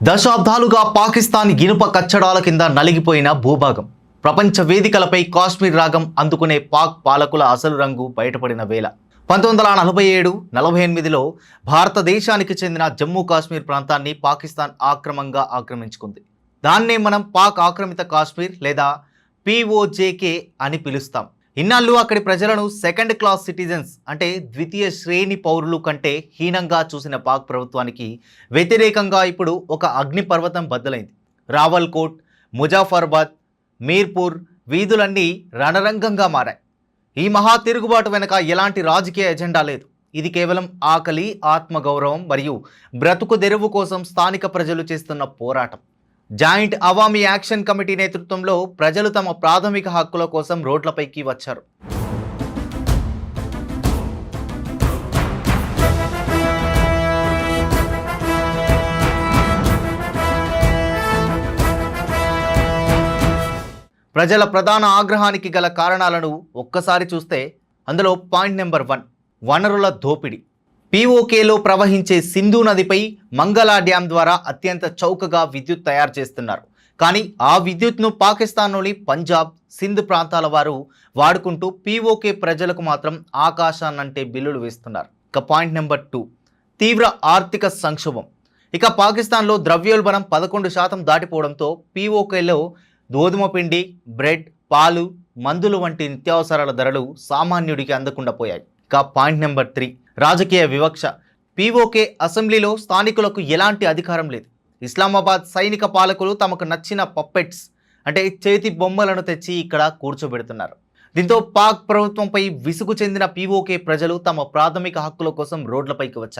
దశాబ్దాలుగా పాకిస్తాన్ ఇనుప కచ్చడాల కింద నలిగిపోయిన భూభాగం. ప్రపంచ వేదికలపై కాశ్మీర్ రాగం అందుకునే పాక్ పాలకుల అసలు రంగు బయటపడిన వేళ 1947-48లో భారతదేశానికి చెందిన జమ్మూ కాశ్మీర్ ప్రాంతాన్ని పాకిస్తాన్ ఆక్రమించుకుంది. దాన్నే మనం పాక్ ఆక్రమిత కాశ్మీర్ లేదా POJK అని పిలుస్తాం. ఇన్నాళ్ళు అక్కడి ప్రజలను సెకండ్ క్లాస్ సిటిజన్స్ అంటే ద్వితీయ శ్రేణి పౌరులు కంటే హీనంగా చూసిన పాక్ ప్రభుత్వానికి వ్యతిరేకంగా ఇప్పుడు ఒక అగ్నిపర్వతం బద్దలైంది. రావల్కోట్, ముజాఫరాబాద్, మీర్పూర్ వీధులన్నీ రణరంగంగా మారాయి. ఈ మహా తిరుగుబాటు వెనుక ఎలాంటి రాజకీయ ఎజెండా లేదు. ఇది కేవలం ఆకలి, ఆత్మగౌరవం మరియు బ్రతుకు తెరువు కోసం స్థానిక ప్రజలు చేస్తున్న పోరాటం. జాయింట్ అవామీ యాక్షన్ కమిటీ నేతృత్వంలో ప్రజలు తమ ప్రాథమిక హక్కుల కోసం రోడ్లపైకి వచ్చారు. ప్రజల ప్రధాన ఆగ్రహానికి గల కారణాలను ఒక్కసారి చూస్తే అందులో పాయింట్ నెంబర్ 1, వనరుల దోపిడీ. POKలో ప్రవహించే సింధు నదిపై మంగళా డ్యాం ద్వారా అత్యంత చౌకగా విద్యుత్ తయారు చేస్తున్నారు. కానీ ఆ విద్యుత్ను పాకిస్తాన్లోని పంజాబ్, సింధ్ ప్రాంతాల వారు వాడుకుంటూ POK ప్రజలకు మాత్రం ఆకాశాన్నంటే బిల్లులు వేస్తున్నారు. ఇక పాయింట్ నెంబర్ 2, తీవ్ర ఆర్థిక సంక్షోభం. ఇక పాకిస్తాన్లో ద్రవ్యోల్బణం 11% దాటిపోవడంతో POKలో గోధుమ పిండి, బ్రెడ్, పాలు, మందులు వంటి నిత్యావసరాల ధరలు సామాన్యుడికి అందకుండా పోయాయి. ఇక పాయింట్ నెంబర్ 3, రాజకీయ వివక్ష. POK అసెంబ్లీలో స్థానికులకు ఎలాంటి అధికారం లేదు. ఇస్లామాబాద్ సైనిక పాలకులు తమకు నచ్చిన పప్పెట్స్ అంటే చేతి బొమ్మలను తెచ్చి ఇక్కడ కూర్చోబెడుతున్నారు. దీంతో పాక్ ప్రభుత్వంపై విసుగు చెందిన POK ప్రజలు తమ ప్రాథమిక హక్కుల కోసం రోడ్లపైకి వచ్చారు.